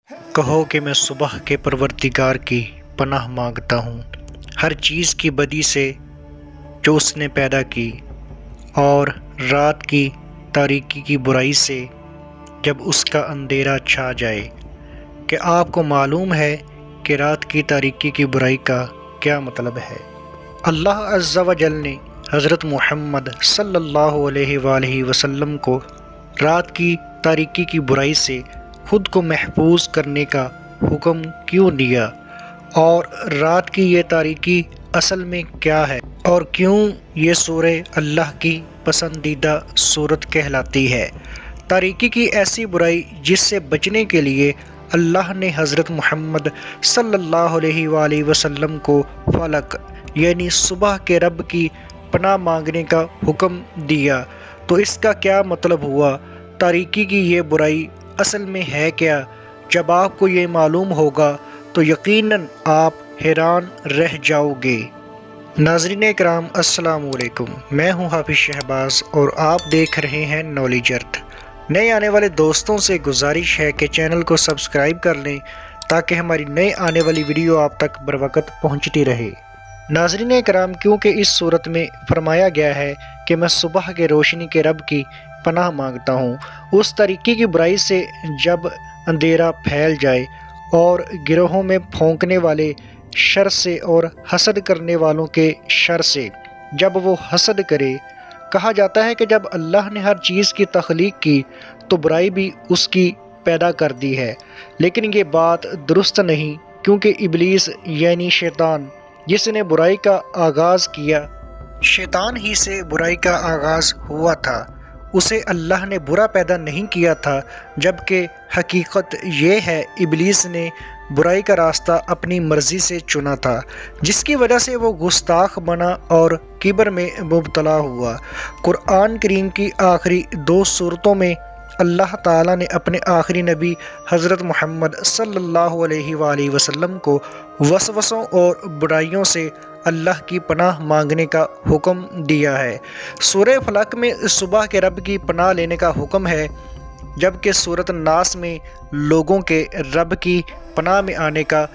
کہو کہ میں صبح کے پروردگار کی پناہ مانگتا ہوں، ہر چیز کی بدی سے جو اس نے پیدا کی، اور رات کی تاریکی کی برائی سے جب اس کا اندھیرا چھا جائے۔ کہ آپ کو معلوم ہے کہ رات کی تاریکی کی برائی کا کیا مطلب ہے؟ اللہ عز و جل نے حضرت محمد صلی اللہ علیہ وآلہ وسلم کو رات کی تاریکی کی برائی سے خود کو محفوظ کرنے کا حکم کیوں دیا، اور رات کی یہ تاریکی اصل میں کیا ہے، اور کیوں یہ سورہ اللہ کی پسندیدہ سورت کہلاتی ہے؟ تاریکی کی ایسی برائی جس سے بچنے کے لیے اللہ نے حضرت محمد صلی اللہ علیہ وآلہ وسلم کو فلق یعنی صبح کے رب کی پناہ مانگنے کا حکم دیا۔ تو اس کا کیا مطلب ہوا؟ تاریکی کی یہ برائی اصل میں ہے کیا؟ جب آپ کو یہ معلوم ہوگا تو یقیناً آپ حیران رہ جاؤ گے۔ ناظرین کرام السلام علیکم، میں ہوں حافظ شہباز اور آپ دیکھ رہے ہیں نالج ارتھ۔ نئے آنے والے دوستوں سے گزارش ہے کہ چینل کو سبسکرائب کر لیں تاکہ ہماری نئے آنے والی ویڈیو آپ تک بروقت پہنچتی رہے۔ ناظرین کرام، کیونکہ اس صورت میں فرمایا گیا ہے کہ میں صبح کے روشنی کے رب کی پناہ مانگتا ہوں اس تاریکی کی برائی سے جب اندھیرا پھیل جائے، اور گروہوں میں پھونکنے والے شر سے اور حسد کرنے والوں کے شر سے جب وہ حسد کرے۔ کہا جاتا ہے کہ جب اللہ نے ہر چیز کی تخلیق کی تو برائی بھی اس کی پیدا کر دی ہے، لیکن یہ بات درست نہیں، کیونکہ ابلیس یعنی شیطان جس نے برائی کا آغاز کیا، شیطان ہی سے برائی کا آغاز ہوا تھا، اسے اللہ نے برا پیدا نہیں کیا تھا، جبکہ حقیقت یہ ہے ابلیس نے برائی کا راستہ اپنی مرضی سے چنا تھا، جس کی وجہ سے وہ گستاخ بنا اور کبر میں مبتلا ہوا۔ قرآن کریم کی آخری 2 سورتوں میں اللہ تعالیٰ نے اپنے آخری نبی حضرت محمد صلی اللہ علیہ وآلہ وسلم کو وسوسوں اور برائیوں سے اللہ کی پناہ مانگنے کا حکم دیا ہے۔ سورہ فلق میں صبح کے رب کی پناہ لینے کا حکم ہے، جبکہ سورۃ الناس میں لوگوں کے رب کی پناہ میں آنے کا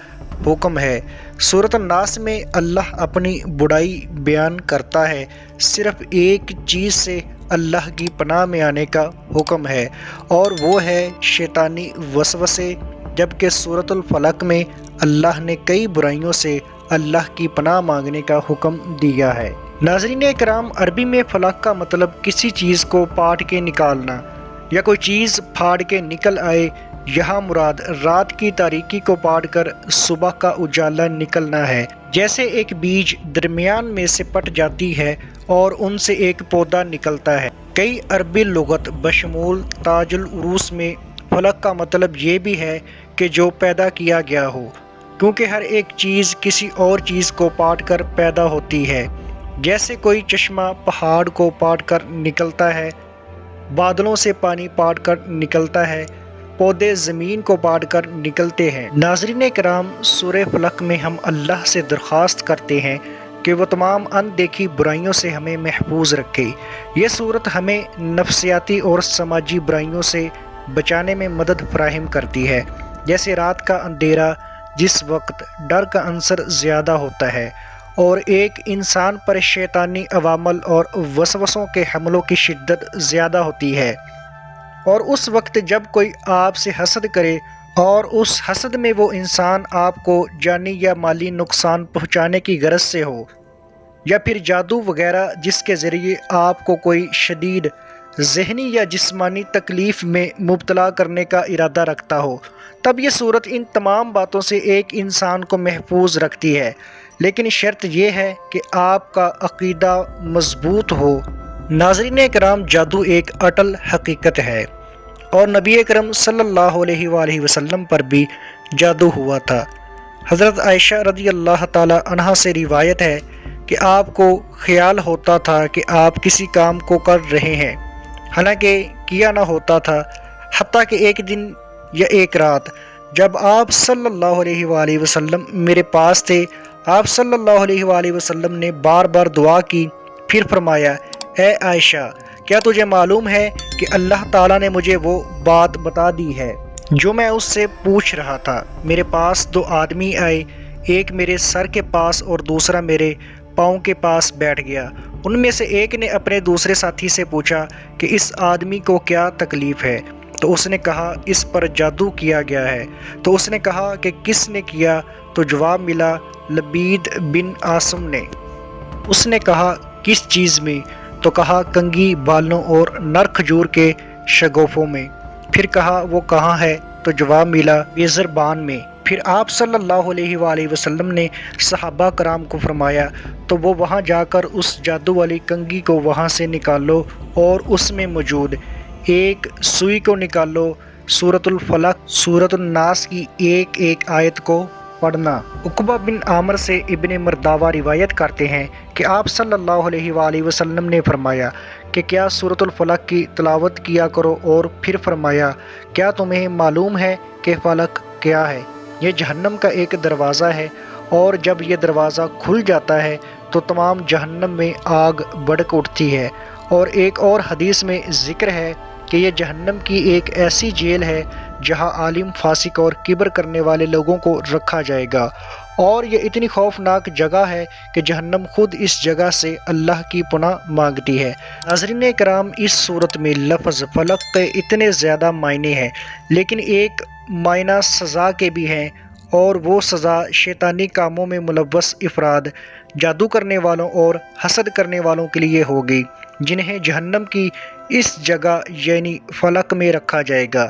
حکم ہے۔ سورۃ الناس میں اللہ اپنی بڑائی بیان کرتا ہے، صرف ایک چیز سے اللہ کی پناہ میں آنے کا حکم ہے، اور وہ ہے شیطانی وسوسے، جبکہ سورۃ الفلق میں اللہ نے کئی برائیوں سے اللہ کی پناہ مانگنے کا حکم دیا ہے۔ ناظرین کرام، عربی میں فلق کا مطلب کسی چیز کو پاٹ کے نکالنا یا کوئی چیز پھاڑ کے نکل آئے۔ یہاں مراد رات کی تاریکی کو پاٹ کر صبح کا اجالا نکلنا ہے، جیسے ایک بیج درمیان میں سے پٹ جاتی ہے اور ان سے ایک پودا نکلتا ہے۔ کئی عربی لغت بشمول تاج العروس میں فلق کا مطلب یہ بھی ہے کہ جو پیدا کیا گیا ہو، کیونکہ ہر ایک چیز کسی اور چیز کو پاٹ کر پیدا ہوتی ہے، جیسے کوئی چشمہ پہاڑ کو پاٹ کر نکلتا ہے، بادلوں سے پانی پاٹ کر نکلتا ہے، پودے زمین کو پاٹ کر نکلتے ہیں۔ ناظرین کرام، سورہ فلق میں ہم اللہ سے درخواست کرتے ہیں کہ وہ تمام اندیکھی برائیوں سے ہمیں محفوظ رکھے۔ یہ صورت ہمیں نفسیاتی اور سماجی برائیوں سے بچانے میں مدد فراہم کرتی ہے، جیسے رات کا اندھیرا جس وقت ڈر کا عنصر زیادہ ہوتا ہے اور ایک انسان پر شیطانی عوامل اور وسوسوں کے حملوں کی شدت زیادہ ہوتی ہے، اور اس وقت جب کوئی آپ سے حسد کرے اور اس حسد میں وہ انسان آپ کو جانی یا مالی نقصان پہنچانے کی غرض سے ہو، یا پھر جادو وغیرہ جس کے ذریعے آپ کو کوئی شدید ذہنی یا جسمانی تکلیف میں مبتلا کرنے کا ارادہ رکھتا ہو، تب یہ صورت ان تمام باتوں سے ایک انسان کو محفوظ رکھتی ہے، لیکن شرط یہ ہے کہ آپ کا عقیدہ مضبوط ہو۔ ناظرین کرام، جادو ایک اٹل حقیقت ہے، اور نبی اکرم صلی اللہ علیہ وآلہ وسلم پر بھی جادو ہوا تھا۔ حضرت عائشہ رضی اللہ تعالی عنہا سے روایت ہے کہ آپ کو خیال ہوتا تھا کہ آپ کسی کام کو کر رہے ہیں، حالانکہ کیا نہ ہوتا تھا، حتیٰ کہ ایک دن یا ایک رات جب آپ صلی اللہ علیہ وآلہ وسلم میرے پاس تھے، آپ صلی اللہ علیہ وآلہ وسلم نے بار بار دعا کی، پھر فرمایا، اے عائشہ، کیا تجھے معلوم ہے کہ اللہ تعالیٰ نے مجھے وہ بات بتا دی ہے جو میں اس سے پوچھ رہا تھا۔ میرے پاس دو آدمی آئے، ایک میرے سر کے پاس اور دوسرا میرے پاؤں کے پاس بیٹھ گیا۔ ان میں سے ایک نے اپنے دوسرے ساتھی سے پوچھا کہ اس آدمی کو کیا تکلیف ہے؟ تو اس نے کہا اس پر جادو کیا گیا ہے۔ تو اس نے کہا کہ کس نے کیا؟ تو جواب ملا لبید بن عاصم نے۔ اس نے کہا کس چیز میں؟ تو کہا کنگھی بالوں اور نر کھجور کے شگوفوں میں۔ پھر کہا وہ کہاں ہے؟ تو جواب ملا بیزربان میں۔ پھر آپ صلی اللہ علیہ وآلہ وسلم نے صحابہ کرام کو فرمایا تو وہ وہاں جا کر اس جادو والی کنگھی کو وہاں سے نکالو اور اس میں موجود ایک سوئی کو نکالو، سورۃ الفلق، سورۃ الناس کی ایک ایک آیت کو پڑھنا۔ عقبہ بن عامر سے ابن مرداوہ روایت کرتے ہیں کہ آپ صلی اللہ علیہ وآلہ وسلم نے فرمایا کہ کیا سورۃ الفلق کی تلاوت کیا کرو، اور پھر فرمایا کیا تمہیں معلوم ہے کہ فلق کیا ہے؟ یہ جہنم کا ایک دروازہ ہے، اور جب یہ دروازہ کھل جاتا ہے تو تمام جہنم میں آگ بھڑک اٹھتی ہے۔ اور ایک اور حدیث میں ذکر ہے کہ یہ جہنم کی ایک ایسی جیل ہے جہاں عالم، فاسق اور کبر کرنے والے لوگوں کو رکھا جائے گا، اور یہ اتنی خوفناک جگہ ہے کہ جہنم خود اس جگہ سے اللہ کی پناہ مانگتی ہے۔ ناظرین کرام، اس صورت میں لفظ فلق کے اتنے زیادہ معنی ہیں، لیکن ایک معنی سزا کے بھی ہیں، اور وہ سزا شیطانی کاموں میں ملوث افراد، جادو کرنے والوں اور حسد کرنے والوں کے لیے ہوگی، جنہیں جہنم کی اس جگہ یعنی فلق میں رکھا جائے گا۔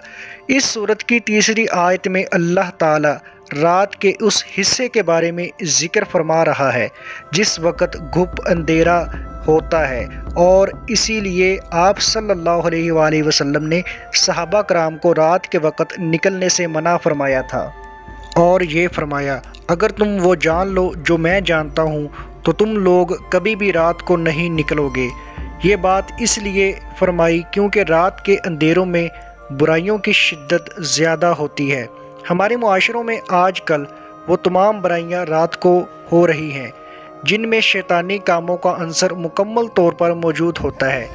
اس سورت کی تیسری آیت میں اللہ تعالی رات کے اس حصے کے بارے میں ذکر فرما رہا ہے جس وقت گھپ اندھیرا ہوتا ہے، اور اسی لیے آپ صلی اللہ علیہ وآلہ وسلم نے صحابہ کرام کو رات کے وقت نکلنے سے منع فرمایا تھا، اور یہ فرمایا اگر تم وہ جان لو جو میں جانتا ہوں تو تم لوگ کبھی بھی رات کو نہیں نکلو گے۔ یہ بات اس لیے فرمائی کیونکہ رات کے اندھیروں میں برائیوں کی شدت زیادہ ہوتی ہے۔ ہمارے معاشروں میں آج کل وہ تمام برائیاں رات کو ہو رہی ہیں جن میں شیطانی کاموں کا عنصر مکمل طور پر موجود ہوتا ہے،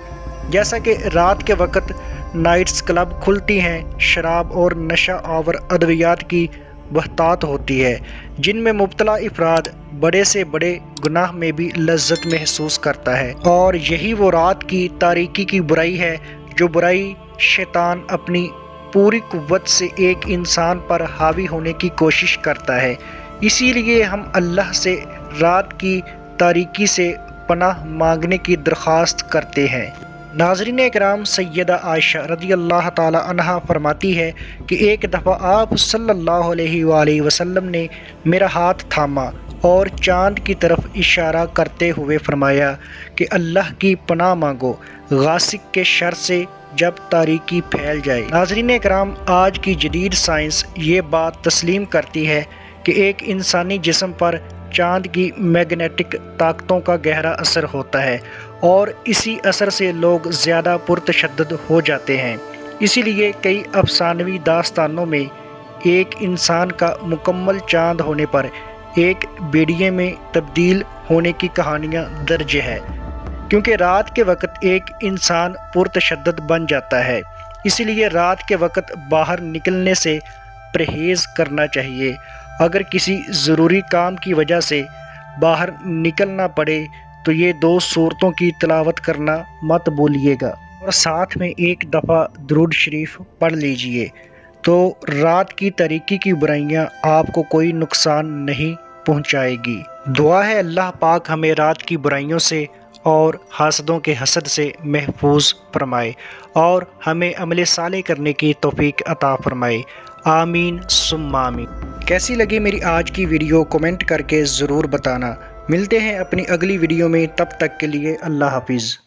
جیسا کہ رات کے وقت نائٹس کلب کھلتی ہیں، شراب اور نشہ آور ادویات کی بہتات ہوتی ہے، جن میں مبتلا افراد بڑے سے بڑے گناہ میں بھی لذت محسوس کرتا ہے، اور یہی وہ رات کی تاریکی کی برائی ہے جو برائی شیطان اپنی پوری قوت سے ایک انسان پر حاوی ہونے کی کوشش کرتا ہے۔ اسی لیے ہم اللہ سے رات کی تاریکی سے پناہ مانگنے کی درخواست کرتے ہیں۔ ناظرین اکرام، سیدہ عائشہ رضی اللہ تعالی عنہا فرماتی ہے کہ ایک دفعہ آپ صلی اللہ علیہ وآلہ وسلم نے میرا ہاتھ تھاما اور چاند کی طرف اشارہ کرتے ہوئے فرمایا کہ اللہ کی پناہ مانگو غاسق کے شر سے جب تاریکی پھیل جائے۔ ناظرین اکرام، آج کی جدید سائنس یہ بات تسلیم کرتی ہے کہ ایک انسانی جسم پر چاند کی میگنیٹک طاقتوں کا گہرا اثر ہوتا ہے، اور اسی اثر سے لوگ زیادہ پرتشدد ہو جاتے ہیں۔ اسی لیے کئی افسانوی داستانوں میں ایک انسان کا مکمل چاند ہونے پر ایک بیڑیے میں تبدیل ہونے کی کہانیاں درج ہے، کیونکہ رات کے وقت ایک انسان پرتشدد بن جاتا ہے۔ اسی لیے رات کے وقت باہر نکلنے سے پرہیز کرنا چاہیے۔ اگر کسی ضروری کام کی وجہ سے باہر نکلنا پڑے تو یہ 2 سورتوں کی تلاوت کرنا مت بھولیے گا، اور ساتھ میں ایک دفعہ درود شریف پڑھ لیجئے، تو رات کی تاریکی کی برائیاں آپ کو کوئی نقصان نہیں پہنچائے گی۔ دعا ہے اللہ پاک ہمیں رات کی برائیوں سے اور حاسدوں کے حسد سے محفوظ فرمائے، اور ہمیں عمل صالح کرنے کی توفیق عطا فرمائے۔ آمین ثم آمین۔ کیسی لگی میری آج کی ویڈیو کمنٹ کر کے ضرور بتانا۔ ملتے ہیں اپنی اگلی ویڈیو میں، تب تک کے لیے اللہ حافظ۔